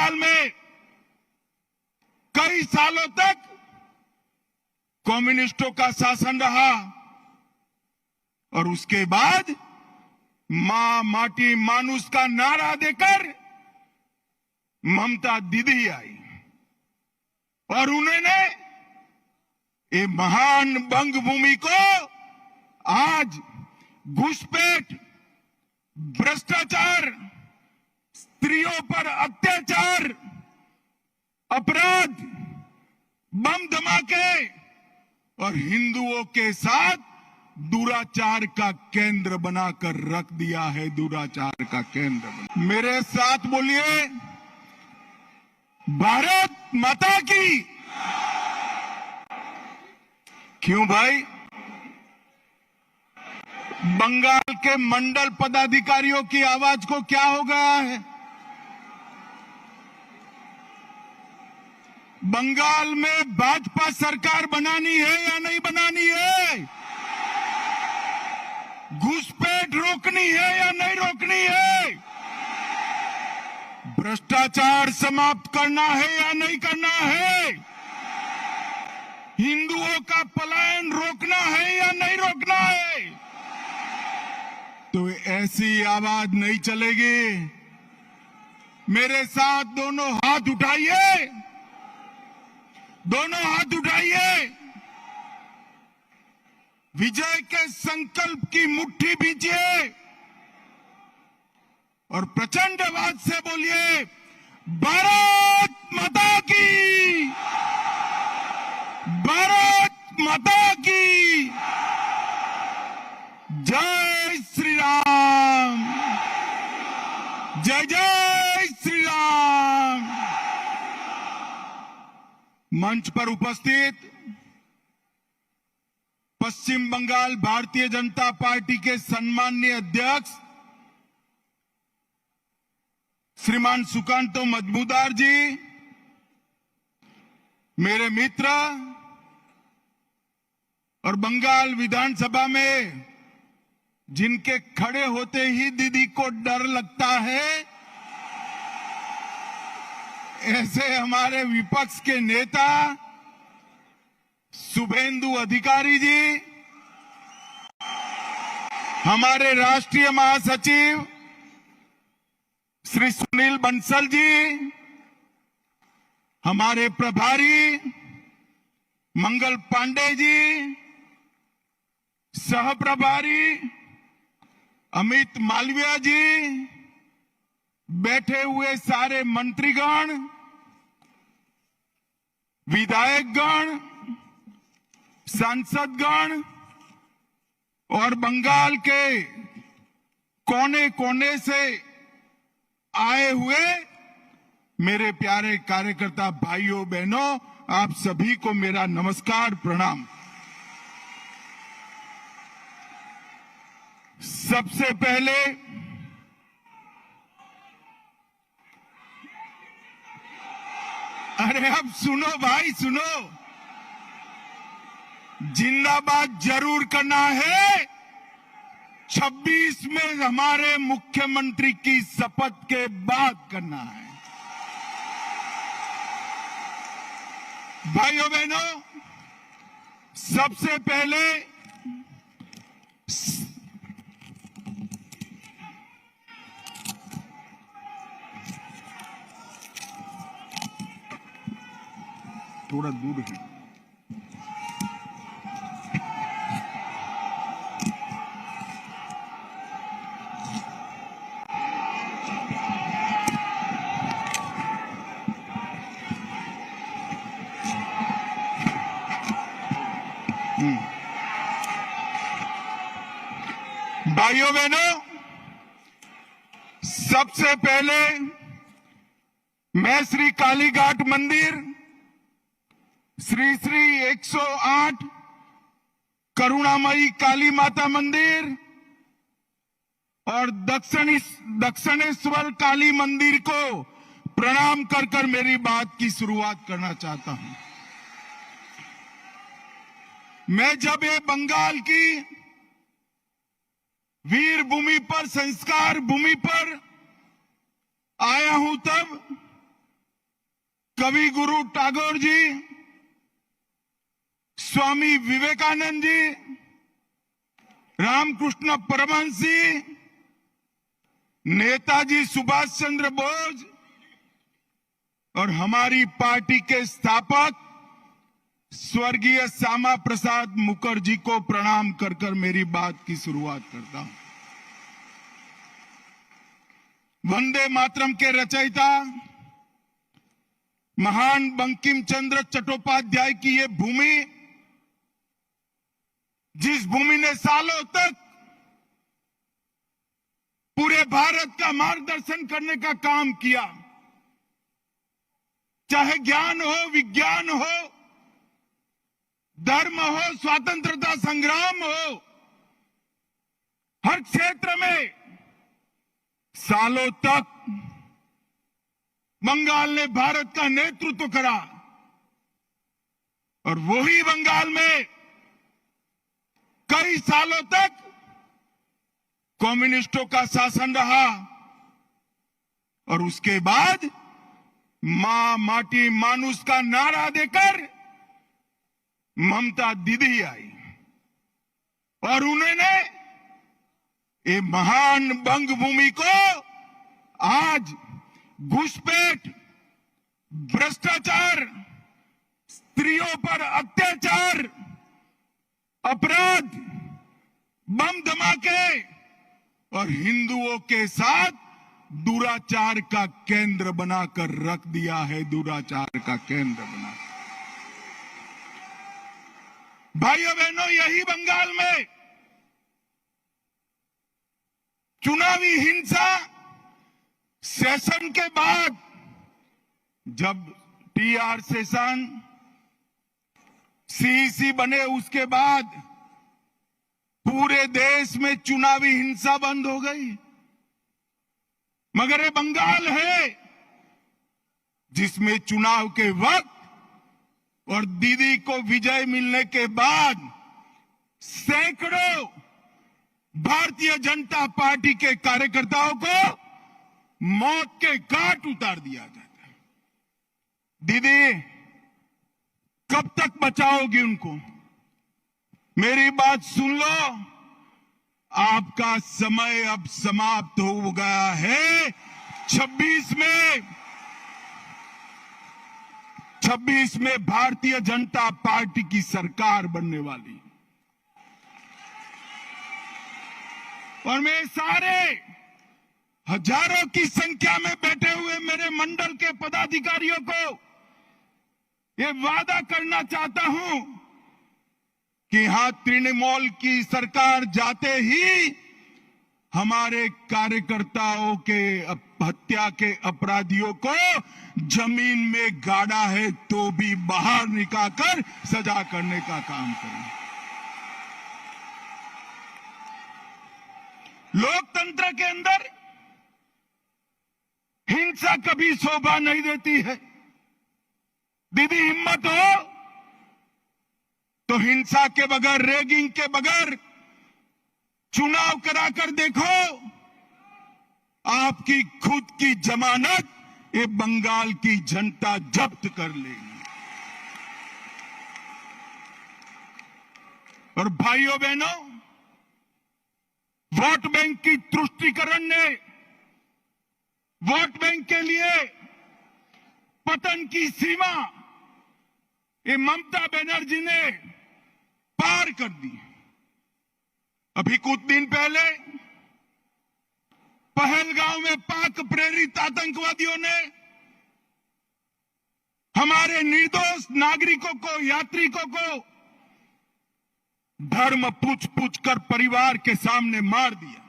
बंगाल में कई सालों तक कम्युनिस्टों का शासन रहा और उसके बाद मां माटी मानुष का नारा देकर ममता दीदी आई और उन्होंने ये महान बंग भूमि को आज घुसपैठ, भ्रष्टाचार, स्त्रियों पर अत्याचार, अपराध, बम धमाके और हिंदुओं के साथ दुराचार का केंद्र बनाकर रख दिया है। दुराचार का केंद्र मेरे साथ बोलिए, भारत माता की। क्यों भाई? बंगाल के मंडल पदाधिकारियों की आवाज को क्या हो गया है? बंगाल में भाजपा सरकार बनानी है या नहीं बनानी है? घुसपैठ रोकनी है या नहीं रोकनी है? भ्रष्टाचार समाप्त करना है या नहीं करना है? हिंदुओं का पलायन रोकना है या नहीं रोकना है? तो ऐसी आवाज नहीं चलेगी। मेरे साथ दोनों हाथ उठाइए, दोनों हाथ उठाइए, विजय के संकल्प की मुट्ठी भींचिए और प्रचंड आवाज से बोलिए, भारत माता की, भारत माता की जय श्री राम, जय जय श्री राम। मंच पर उपस्थित पश्चिम बंगाल भारतीय जनता पार्टी के सम्माननीय अध्यक्ष श्रीमान सुकांतो मजमूदार जी, मेरे मित्र और बंगाल विधानसभा में जिनके खड़े होते ही दीदी को डर लगता है, ऐसे हमारे विपक्ष के नेता शुभेंदु अधिकारी जी, हमारे राष्ट्रीय महासचिव श्री सुनील बंसल जी, हमारे प्रभारी मंगल पांडे जी, सह प्रभारी अमित मालविया जी, बैठे हुए सारे मंत्रीगण, विधायकगण, सांसदगण और बंगाल के कोने कोने से आए हुए मेरे प्यारे कार्यकर्ता भाइयों बहनों, आप सभी को मेरा नमस्कार, प्रणाम। सबसे पहले अरे अब सुनो भाई, सुनो, जिंदाबाद जरूर करना है। 26 में हमारे मुख्यमंत्री की शपथ के बाद करना है। भाइयों बहनों, सबसे पहले थोड़ा दूर है। भाइयों बहनों, सबसे पहले मैं श्री कालीघाट मंदिर, श्री श्री 108 करुणामयी काली माता मंदिर और दक्षिणेश्वर काली मंदिर को प्रणाम कर कर मेरी बात की शुरुआत करना चाहता हूं। मैं जब ये बंगाल की वीर भूमि पर, संस्कार भूमि पर आया हूं, तब कवि गुरु टैगोर जी, स्वामी विवेकानंद जी, रामकृष्ण परमहंस जी, नेताजी सुभाष चंद्र बोस और हमारी पार्टी के स्थापक स्वर्गीय श्यामा प्रसाद मुखर्जी को प्रणाम कर कर मेरी बात की शुरुआत करता हूं। वंदे मातरम के रचयिता महान बंकिम चंद्र चट्टोपाध्याय की ये भूमि, जिस भूमि ने सालों तक पूरे भारत का मार्गदर्शन करने का काम किया, चाहे ज्ञान हो, विज्ञान हो, धर्म हो, स्वतंत्रता संग्राम हो, हर क्षेत्र में सालों तक बंगाल ने भारत का नेतृत्व करा। और वही बंगाल में कई सालों तक कम्युनिस्टों का शासन रहा और उसके बाद मां माटी मानुष का नारा देकर ममता दीदी आई और उन्होंने ये महान बंग भूमि को आज घुसपैठ, भ्रष्टाचार, स्त्रियों पर अत्याचार, अपराध, बम धमाके और हिंदुओं के साथ दुराचार का केंद्र बनाकर रख दिया है, दुराचार का केंद्र बना। भाइयों बहनों, यही बंगाल में चुनावी हिंसा सेशन के बाद, जब टीआर सेशन सीईसी बने उसके बाद पूरे देश में चुनावी हिंसा बंद हो गई। मगर ये बंगाल है जिसमें चुनाव के वक्त और दीदी को विजय मिलने के बाद सैकड़ों भारतीय जनता पार्टी के कार्यकर्ताओं को मौत के घाट उतार दिया जाता है। दीदी, कब तक बचाओगी उनको? मेरी बात सुन लो, आपका समय अब समाप्त हो गया है। 26 में भारतीय जनता पार्टी की सरकार बनने वाली और मैं सारे हजारों की संख्या में बैठे हुए मेरे मंडल के पदाधिकारियों को ये वादा करना चाहता हूं कि यहां तृणमूल की सरकार जाते ही हमारे कार्यकर्ताओं के हत्या के अपराधियों को जमीन में गाड़ा है तो भी बाहर निकालकर सजा करने का काम करें। लोकतंत्र के अंदर हिंसा कभी शोभा नहीं देती है। दीदी, हिम्मत हो तो हिंसा के बगैर, रैगिंग के बगैर चुनाव कराकर देखो, आपकी खुद की जमानत ये बंगाल की जनता जब्त कर लेगी। और भाइयों बहनों, वोट बैंक की तुष्टीकरण ने वोट बैंक के लिए पतन की सीमा ये ममता बनर्जी ने पार कर दी। अभी कुछ दिन पहले पहलगांव में पाक प्रेरित आतंकवादियों ने हमारे निर्दोष नागरिकों को, यात्रिकों को धर्म पूछ कर परिवार के सामने मार दिया।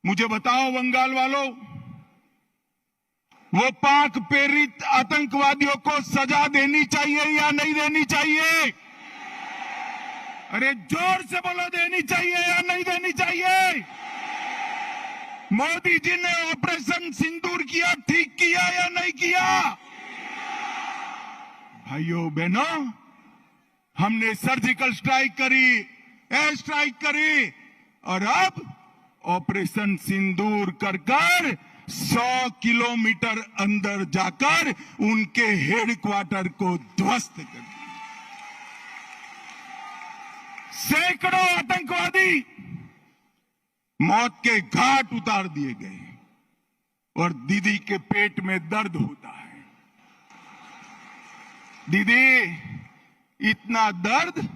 मुझे बताओ बंगाल वालों, वो पाक प्रेरित आतंकवादियों को सजा देनी चाहिए या नहीं देनी चाहिए? अरे जोर से बोलो, देनी चाहिए या नहीं देनी चाहिए? मोदी जी ने ऑपरेशन सिंदूर किया, ठीक किया या नहीं किया? भाइयों बहनों, हमने सर्जिकल स्ट्राइक करी, एयर स्ट्राइक करी और अब ऑपरेशन सिंदूर कर 100 किलोमीटर अंदर जाकर उनके हेडक्वार्टर को ध्वस्त कर दिया। सैकड़ों आतंकवादी मौत के घाट उतार दिए गए और दीदी के पेट में दर्द होता है। दीदी, इतना दर्द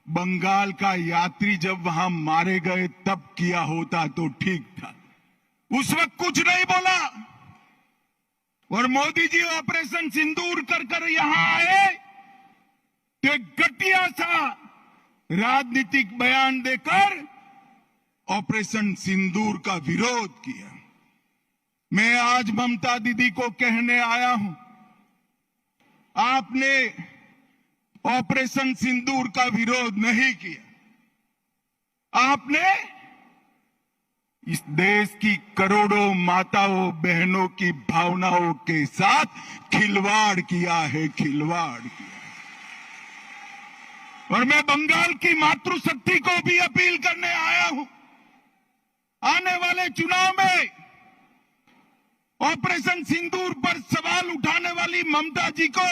बंगाल का यात्री जब वहां मारे गए तब किया होता तो ठीक था। उस वक्त कुछ नहीं बोला और मोदी जी ऑपरेशन सिंदूर कर यहां आए तो एक घटिया सा राजनीतिक बयान देकर ऑपरेशन सिंदूर का विरोध किया। मैं आज ममता दीदी को कहने आया हूं, आपने ऑपरेशन सिंदूर का विरोध नहीं किया। आपने इस देश की करोड़ों माताओं बहनों की भावनाओं के साथ खिलवाड़ किया है, खिलवाड़ किया है। और मैं बंगाल की मातृशक्ति को भी अपील करने आया हूं, आने वाले चुनाव में ऑपरेशन सिंदूर पर सवाल उठाने वाली ममता जी को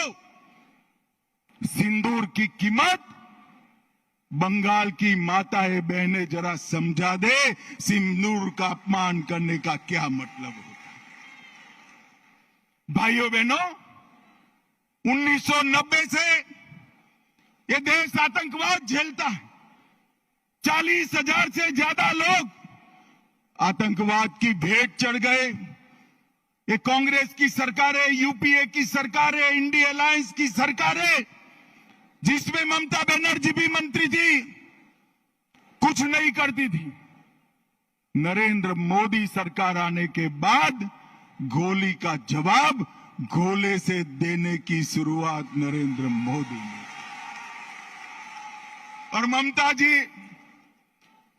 सिंदूर की कीमत बंगाल की माताएं बहनें जरा समझा दे, सिंदूर का अपमान करने का क्या मतलब होता है। भाइयों बहनों, 1990 से ये देश आतंकवाद झेलता है। 40,000 से ज्यादा लोग आतंकवाद की भेंट चढ़ गए। ये कांग्रेस की सरकारें, यूपीए की सरकारें, इंडिया अलायंस की सरकारें, जिसमें ममता बनर्जी भी मंत्री थी, कुछ नहीं करती थी। नरेंद्र मोदी सरकार आने के बाद गोली का जवाब गोले से देने की शुरुआत नरेंद्र मोदी ने। और ममता जी,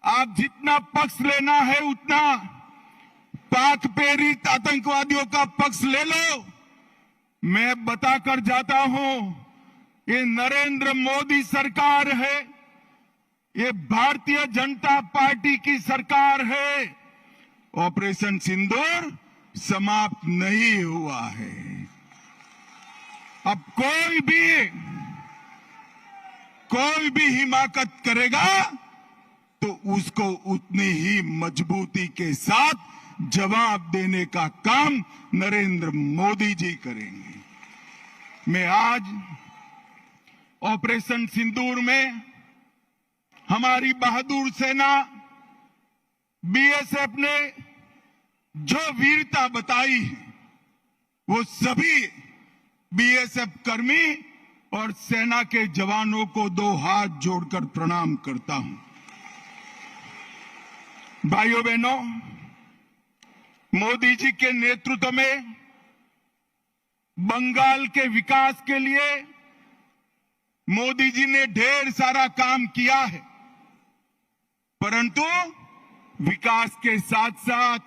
आप जितना पक्ष लेना है उतना पाक प्रेरित आतंकवादियों का पक्ष ले लो। मैं बताकर जाता हूं, ये नरेंद्र मोदी सरकार है, ये भारतीय जनता पार्टी की सरकार है। ऑपरेशन सिंदूर समाप्त नहीं हुआ है। अब कोई भी हिमाकत करेगा तो उसको उतनी ही मजबूती के साथ जवाब देने का काम नरेंद्र मोदी जी करेंगे। मैं आज ऑपरेशन सिंदूर में हमारी बहादुर सेना बीएसएफ ने जो वीरता बताई है, वो सभी बीएसएफ कर्मी और सेना के जवानों को 2 हाथ जोड़कर प्रणाम करता हूं। भाइयों बहनों, मोदी जी के नेतृत्व में बंगाल के विकास के लिए मोदी जी ने ढेर सारा काम किया है, परंतु विकास के साथ साथ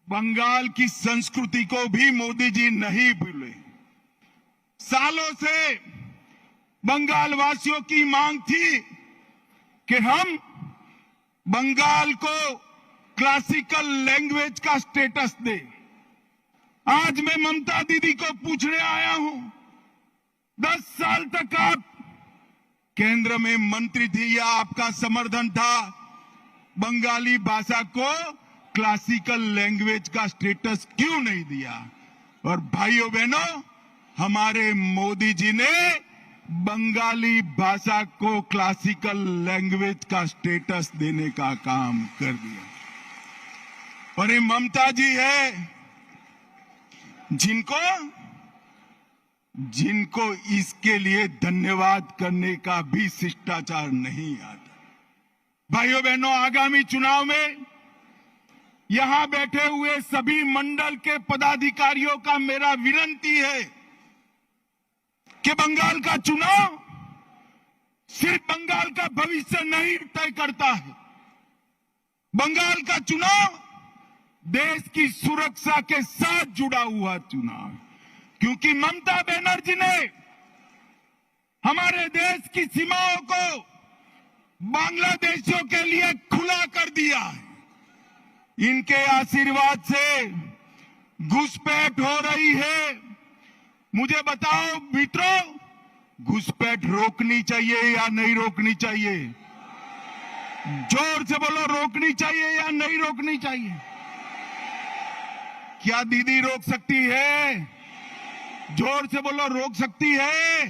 बंगाल की संस्कृति को भी मोदी जी नहीं भूले। सालों से बंगाल वासियों की मांग थी कि हम बंगाल को क्लासिकल लैंग्वेज का स्टेटस दें। आज मैं ममता दीदी को पूछने आया हूं, 10 साल तक आप केंद्र में मंत्री थी या आपका समर्थन था, बंगाली भाषा को क्लासिकल लैंग्वेज का स्टेटस क्यों नहीं दिया? और भाइयों बहनों, हमारे मोदी जी ने बंगाली भाषा को क्लासिकल लैंग्वेज का स्टेटस देने का काम कर दिया। और ये ममता जी है जिनको इसके लिए धन्यवाद करने का भी शिष्टाचार नहीं आता। भाइयों बहनों, आगामी चुनाव में यहां बैठे हुए सभी मंडल के पदाधिकारियों का मेरा विनती है कि बंगाल का चुनाव सिर्फ बंगाल का भविष्य नहीं तय करता है। बंगाल का चुनाव देश की सुरक्षा के साथ जुड़ा हुआ चुनाव है, क्योंकि ममता बनर्जी ने हमारे देश की सीमाओं को बांग्लादेशियों के लिए खुला कर दिया है। इनके आशीर्वाद से घुसपैठ हो रही है। मुझे बताओ मित्रों, घुसपैठ रोकनी चाहिए या नहीं रोकनी चाहिए? जोर से बोलो, रोकनी चाहिए या नहीं रोकनी चाहिए? क्या दीदी रोक सकती है? जोर से बोलो, रोक सकती है?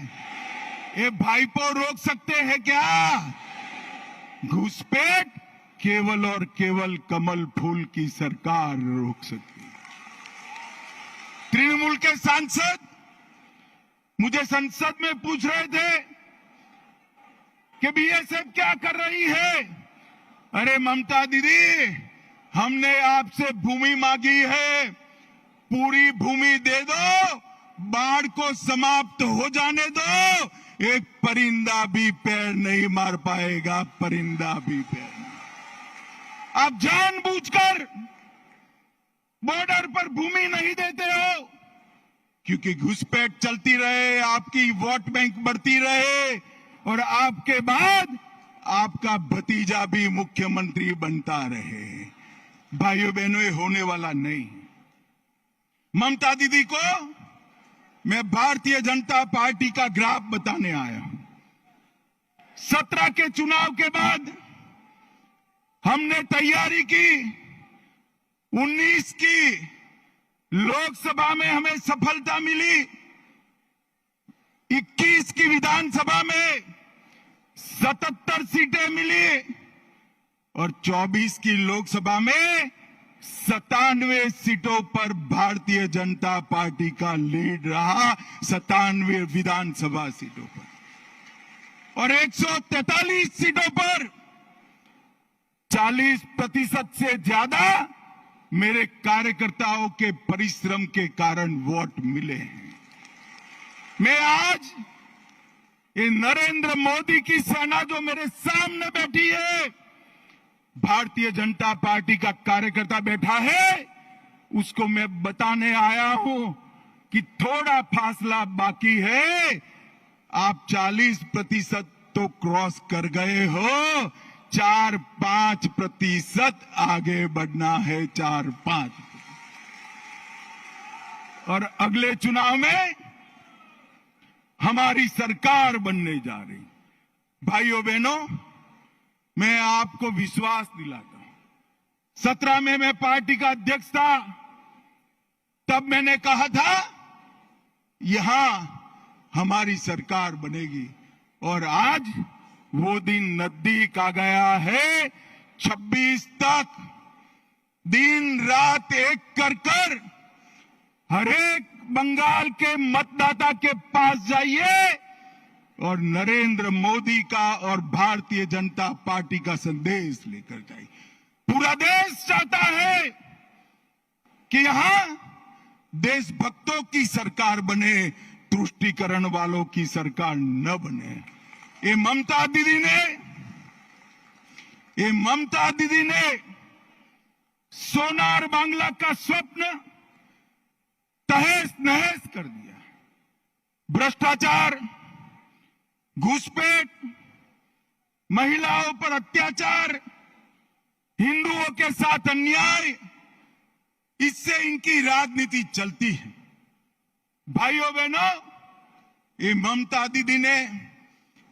ये भाईपो रोक सकते हैं क्या? घुसपैठ केवल और केवल कमल फूल की सरकार रोक सकती है। तृणमूल के सांसद मुझे संसद में पूछ रहे थे कि बीएसएफ क्या कर रही है। अरे ममता दीदी, हमने आपसे भूमि मांगी है, पूरी भूमि दे दो, बाढ़ को समाप्त हो जाने दो, एक परिंदा भी पैर नहीं मार पाएगा, परिंदा भी पैर नहीं। आप जानबूझकर बॉर्डर पर भूमि नहीं देते हो क्योंकि घुसपैठ चलती रहे, आपकी वोट बैंक बढ़ती रहे और आपके बाद आपका भतीजा भी मुख्यमंत्री बनता रहे। भाइयों बहनों, ये होने वाला नहीं। ममता दीदी को मैं भारतीय जनता पार्टी का ग्राफ बताने आया हूं। 17 के चुनाव के बाद हमने तैयारी की, 19 की लोकसभा में हमें सफलता मिली, 21 की विधानसभा में 77 सीटें मिली और 24 की लोकसभा में 97 सीटों पर भारतीय जनता पार्टी का लीड रहा, 97 विधानसभा सीटों पर और 143 सीटों पर 40% से ज्यादा मेरे कार्यकर्ताओं के परिश्रम के कारण वोट मिले हैं। मैं आज ये नरेंद्र मोदी की सेना जो मेरे सामने बैठी है, भारतीय जनता पार्टी का कार्यकर्ता बैठा है, उसको मैं बताने आया हूं कि थोड़ा फासला बाकी है। आप 40% तो क्रॉस कर गए हो, 4-5% आगे बढ़ना है, 4-5। और अगले चुनाव में हमारी सरकार बनने जा रही। भाइयों बहनों, मैं आपको विश्वास दिलाता हूं, 17 में मैं पार्टी का अध्यक्ष था, तब मैंने कहा था यहां हमारी सरकार बनेगी और आज वो दिन नजदीक आ गया है। 26 तक दिन रात एक कर हर एक बंगाल के मतदाता के पास जाइए और नरेंद्र मोदी का और भारतीय जनता पार्टी का संदेश लेकर जाइए। पूरा देश चाहता है कि यहां देशभक्तों की सरकार बने, तुष्टीकरण वालों की सरकार न बने। ये ममता दीदी ने सोनार बांग्ला का स्वप्न तहस नहस कर दिया। भ्रष्टाचार, घुसपैठ, महिलाओं पर अत्याचार, हिंदुओं के साथ अन्याय, इससे इनकी राजनीति चलती है। भाइयों बहनों, ये ममता दीदी ने,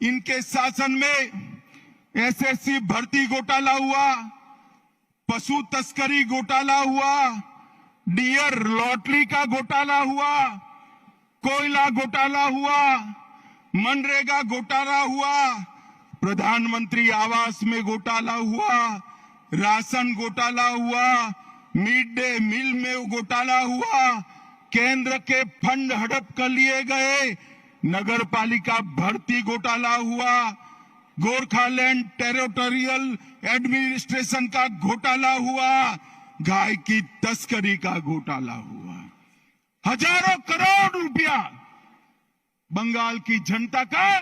इनके शासन में एसएससी भर्ती घोटाला हुआ, पशु तस्करी घोटाला हुआ, डियर लॉटरी का घोटाला हुआ, कोयला घोटाला हुआ, मनरेगा घोटाला हुआ, प्रधानमंत्री आवास में घोटाला हुआ, राशन घोटाला हुआ, मिड डे मील में घोटाला हुआ, केंद्र के फंड हड़प कर लिए गए, नगर पालिका भर्ती घोटाला हुआ, गोरखालैंड टेरिटोरियल एडमिनिस्ट्रेशन का घोटाला हुआ, गाय की तस्करी का घोटाला हुआ। हजारों करोड़ रुपया बंगाल की जनता का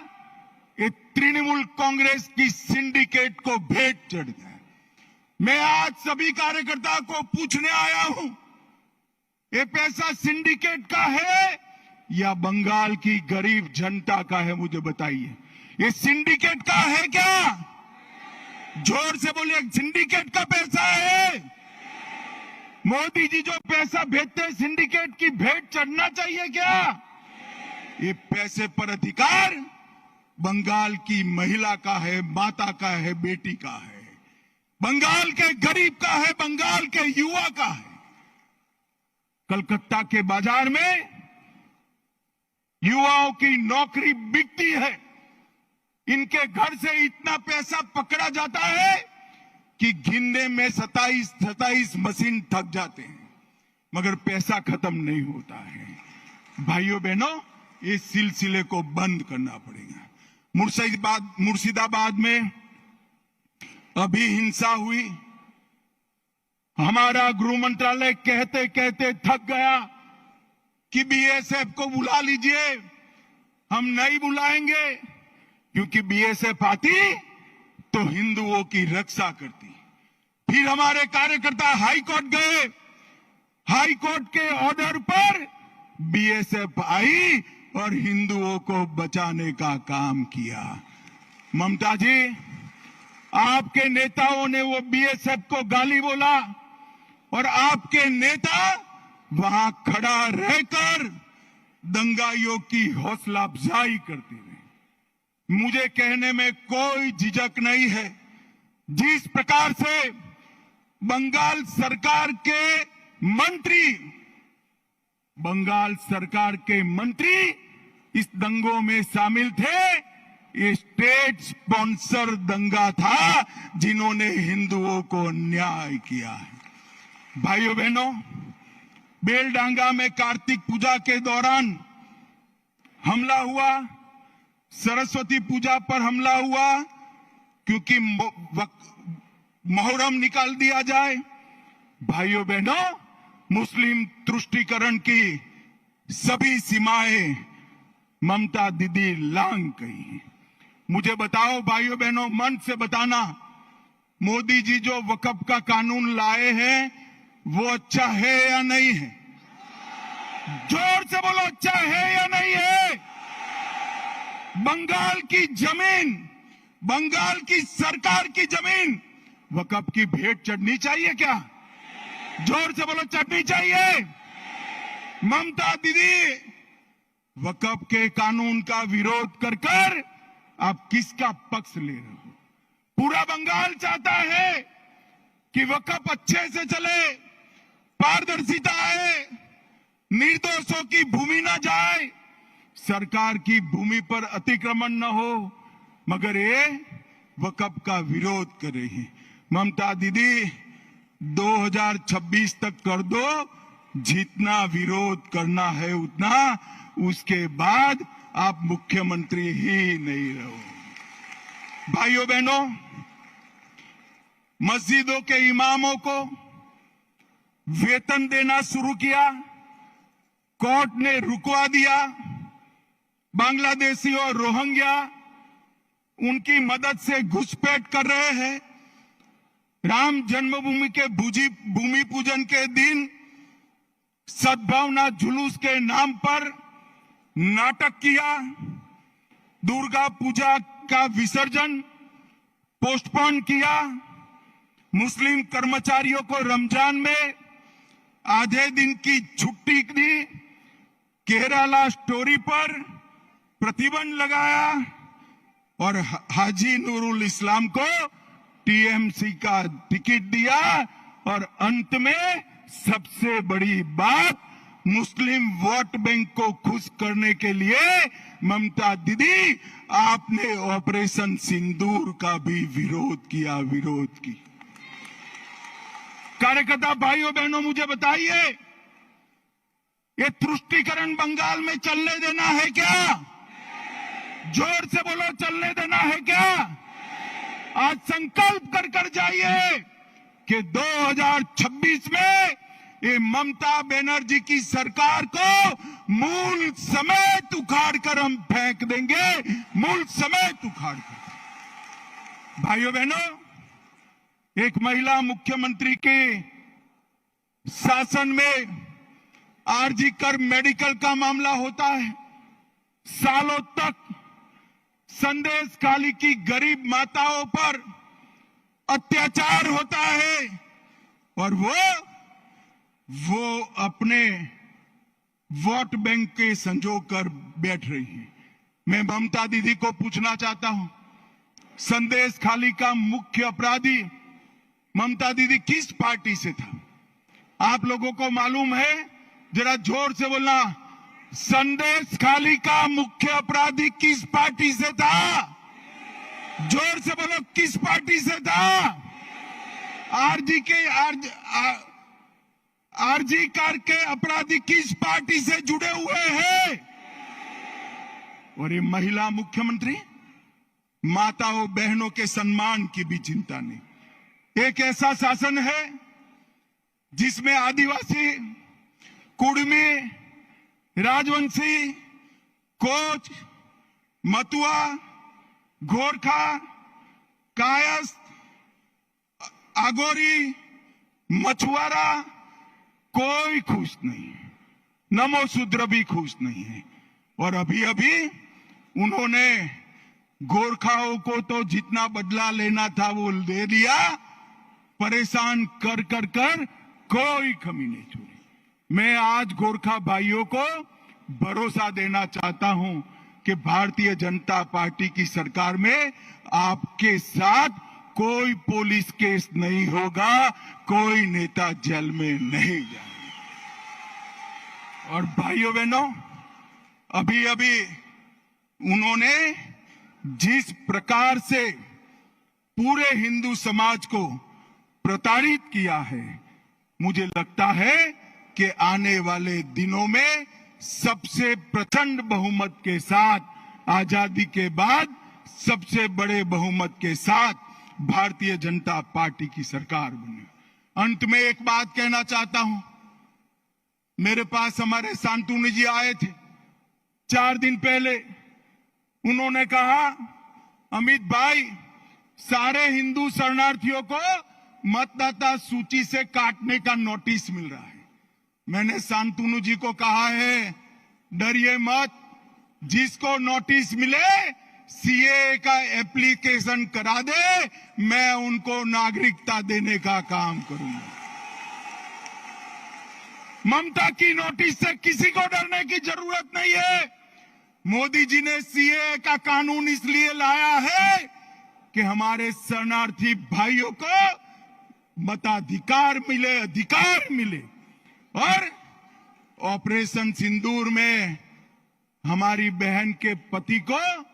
ये तृणमूल कांग्रेस की सिंडिकेट को भेंट चढ़ गया। मैं आज सभी कार्यकर्ताओं को पूछने आया हूं, ये पैसा सिंडिकेट का है या बंगाल की गरीब जनता का है? मुझे बताइए, ये सिंडिकेट का है क्या? जोर से बोलिए, सिंडिकेट का पैसा है मोदी जी जो पैसा भेजते हैं सिंडिकेट की भेंट चढ़ना चाहिए क्या? ये पैसे पर अधिकार बंगाल की महिला का है, माता का है, बेटी का है, बंगाल के गरीब का है, बंगाल के युवा का है। कलकत्ता के बाजार में युवाओं की नौकरी बिकती है। इनके घर से इतना पैसा पकड़ा जाता है कि गिनने में 27 मशीन थक जाते हैं, मगर पैसा खत्म नहीं होता है। भाइयों बहनों, इस सिलसिले को बंद करना पड़ेगा। मुर्शिदाबाद में अभी हिंसा हुई। हमारा गृह मंत्रालय कहते कहते थक गया कि बीएसएफ को बुला लीजिए। हम नहीं बुलाएंगे, क्योंकि बीएसएफ आती तो हिंदुओं की रक्षा करती। फिर हमारे कार्यकर्ता हाई कोर्ट गए। हाई कोर्ट के ऑर्डर पर बीएसएफ आई और हिंदुओं को बचाने का काम किया। ममता जी, आपके नेताओं ने वो बीएसएफ को गाली बोला और आपके नेता वहां खड़ा रहकर दंगाइयों की हौसला अफजाई करते रहे। मुझे कहने में कोई झिझक नहीं है, जिस प्रकार से बंगाल सरकार के मंत्री इस दंगों में शामिल थे, ये स्टेट स्पॉन्सर दंगा था जिन्होंने हिंदुओं को अन्याय किया है। भाइयों बहनों, बेलडांगा में कार्तिक पूजा के दौरान हमला हुआ, सरस्वती पूजा पर हमला हुआ, क्योंकि मुहर्रम निकाल दिया जाए। भाइयों बहनों, मुस्लिम तुष्टीकरण की सभी सीमाएं ममता दीदी लांघ गई। मुझे बताओ भाइयों बहनों, मन से बताना, मोदी जी जो वक्फ का कानून लाए हैं वो अच्छा है या नहीं है? जोर से बोलो, अच्छा है या नहीं है? बंगाल की जमीन, बंगाल की सरकार की जमीन वक्फ की भेंट चढ़नी चाहिए क्या? जोर से बोलो, चढ़नी चाहिए। ममता दीदी, वक्फ के कानून का विरोध कर कर आप किसका पक्ष ले रहे हो? पूरा बंगाल चाहता है कि वक्फ अच्छे से चले, पारदर्शिता आए, निर्दोषों की भूमि न जाए, सरकार की भूमि पर अतिक्रमण न हो, मगर ये वक्फ का विरोध कर रही है। ममता दीदी, 2026 तक कर दो, जितना विरोध करना है उतना, उसके बाद आप मुख्यमंत्री ही नहीं रहो। भाइयों बहनों, मस्जिदों के इमामों को वेतन देना शुरू किया, कोर्ट ने रुकवा दिया। बांग्लादेशी और रोहिंग्या उनकी मदद से घुसपैठ कर रहे हैं। राम जन्मभूमि के भूमि पूजन के दिन सद्भावना जुलूस के नाम पर नाटक किया। दुर्गा पूजा का विसर्जन पोस्टपोन किया। मुस्लिम कर्मचारियों को रमजान में आधे दिन की छुट्टी दी। केरला स्टोरी पर प्रतिबंध लगाया और हाजी नूरुल इस्लाम को टीएमसी का टिकट दिया। और अंत में सबसे बड़ी बात, मुस्लिम वोट बैंक को खुश करने के लिए ममता दीदी, आपने ऑपरेशन सिंदूर का भी विरोध किया। कार्यकर्ता भाइयों बहनों, मुझे बताइए, ये तुष्टीकरण बंगाल में चलने देना है क्या? जोर से बोलो, चलने देना है क्या? आज संकल्प कर जाइए कि 2026 में ये ममता बनर्जी की सरकार को मूल समेत उखाड़ कर हम फेंक देंगे, मूल समेत उखाड़ कर। भाइयों बहनों, एक महिला मुख्यमंत्री के शासन में आरजी कर मेडिकल का मामला होता है। सालों तक संदेश खाली की गरीब माताओं पर अत्याचार होता है और वो वो अपने वोट बैंक के संजो कर बैठ रही है। मैं ममता दीदी को पूछना चाहता हूं, संदेश खाली का मुख्य अपराधी ममता दीदी किस पार्टी से था? आप लोगों को मालूम है? जरा जोर से बोलना, संदेश खाली का मुख्य अपराधी किस पार्टी से था? जोर से बोलो, किस पार्टी से था? आरजी कार के अपराधी किस पार्टी से जुड़े हुए हैं? और ये महिला मुख्यमंत्री, माताओं बहनों के सम्मान की भी चिंता नहीं। एक ऐसा शासन है जिसमें आदिवासी, कुड़मी, राजवंशी, कोच, मतुआ, गोरखा, कायस्थ, आगोरी, मछुआरा कोई खुश नहीं है। नमो शूद्र भी खुश नहीं है। और अभी अभी उन्होंने गोरखाओं को तो जितना बदला लेना था वो दे दिया, परेशान कर कर कर कोई कमी नहीं छोड़ी। मैं आज गोरखा भाइयों को भरोसा देना चाहता हूं कि भारतीय जनता पार्टी की सरकार में आपके साथ कोई पुलिस केस नहीं होगा, कोई नेता जेल में नहीं जाएगा। और भाइयों बहनों, अभी अभी उन्होंने जिस प्रकार से पूरे हिंदू समाज को प्रताड़ित किया है, मुझे लगता है कि आने वाले दिनों में सबसे प्रचंड बहुमत के साथ, आजादी के बाद सबसे बड़े बहुमत के साथ भारतीय जनता पार्टी की सरकार बनी। अंत में एक बात कहना चाहता हूं। मेरे पास हमारे शांतनु जी आए थे 4 दिन पहले। उन्होंने कहा, अमित भाई, सारे हिंदू शरणार्थियों को मतदाता सूची से काटने का नोटिस मिल रहा है। मैंने शांतनु जी को कहा है, डरिए मत, जिसको नोटिस मिले सीए का एप्लीकेशन करा दे, मैं उनको नागरिकता देने का काम करूंगा। ममता की नोटिस से किसी को डरने की जरूरत नहीं है। मोदी जी ने सीए का कानून इसलिए लाया है कि हमारे शरणार्थी भाइयों को मताधिकार मिले, अधिकार मिले। और ऑपरेशन सिंदूर में हमारी बहन के पति को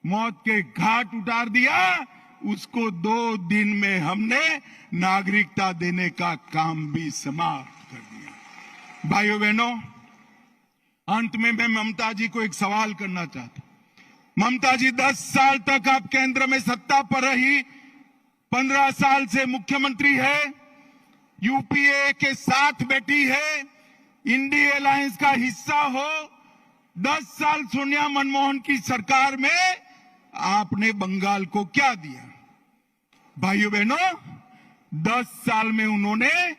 मौत के घाट उतार दिया, उसको 2 दिन में हमने नागरिकता देने का काम भी समाप्त कर दिया। भाइयों बहनों, अंत में मैं ममता जी को एक सवाल करना चाहता हूं। ममता जी 10 साल तक आप केंद्र में सत्ता पर रही, 15 साल से मुख्यमंत्री है, यूपीए के साथ बैठी है, इंडिया अलायंस का हिस्सा हो। 10 साल सोनिया मनमोहन की सरकार में आपने बंगाल को क्या दिया? भाइयों बहनों, 10 साल में उन्होंने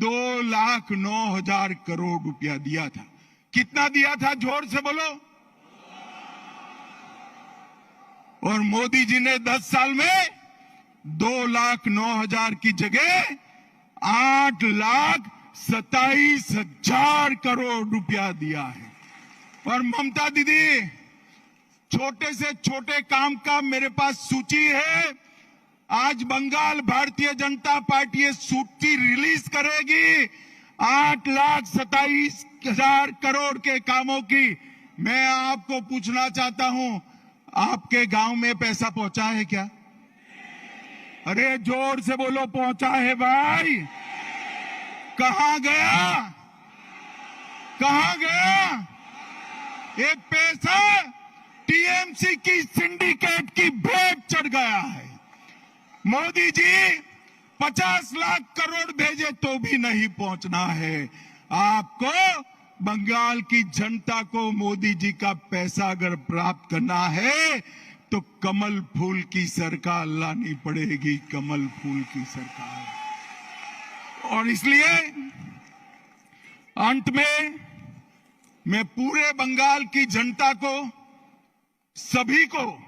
2,09,000 करोड़ रुपया दिया था। कितना दिया था? जोर से बोलो। और मोदी जी ने 10 साल में 2,09,000 की जगह 8,27,000 करोड़ रुपया दिया है। और ममता दीदी, छोटे से छोटे काम का मेरे पास सूची है। आज बंगाल भारतीय जनता पार्टी ये सूची रिलीज करेगी 8,27,000 करोड़ के कामों की। मैं आपको पूछना चाहता हूं, आपके गांव में पैसा पहुंचा है क्या? अरे जोर से बोलो, पहुंचा है भाई? कहां गया? कहां गया? एक पैसा टीएमसी की सिंडिकेट की भेंट चढ़ गया है। मोदी जी 50 लाख करोड़ भेजे तो भी नहीं पहुंचना है। आपको बंगाल की जनता को मोदी जी का पैसा अगर प्राप्त करना है तो कमल फूल की सरकार लानी पड़ेगी, कमल फूल की सरकार। और इसलिए अंत में मैं पूरे बंगाल की जनता को, सभी को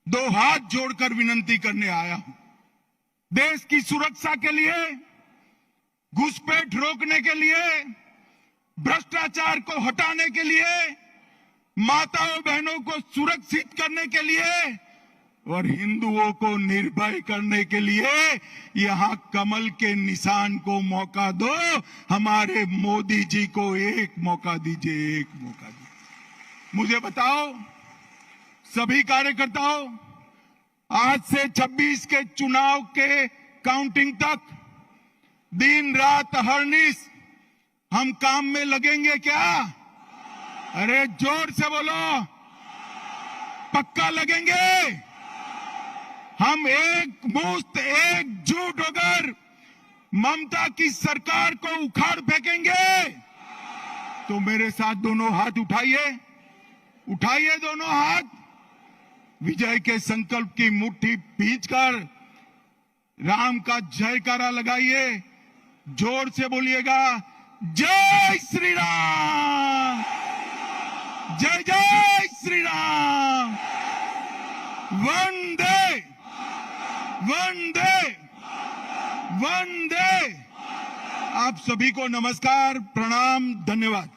2 हाथ जोड़कर विनंती करने आया हूं। देश की सुरक्षा के लिए, घुसपैठ रोकने के लिए, भ्रष्टाचार को हटाने के लिए, माताओं बहनों को सुरक्षित करने के लिए और हिंदुओं को निर्भय करने के लिए यहां कमल के निशान को मौका दो। हमारे मोदी जी को एक मौका दीजिए, एक मौका दीजिए। मुझे बताओ सभी कार्यकर्ताओं, आज से 26 के चुनाव के काउंटिंग तक दिन रात अहर्निश हम काम में लगेंगे क्या? अरे जोर से बोलो, पक्का लगेंगे। हम एक मुश्त एकजुट होकर ममता की सरकार को उखाड़ फेंकेंगे। तो मेरे साथ दोनों हाथ उठाइए, उठाइए दोनों हाथ, विजय के संकल्प की मुट्ठी भींचकर राम का जयकारा लगाइए। जोर से बोलिएगा, जय श्री राम, जय जय श्री राम, वंदे वंदे वंदे। आप सभी को नमस्कार, प्रणाम, धन्यवाद।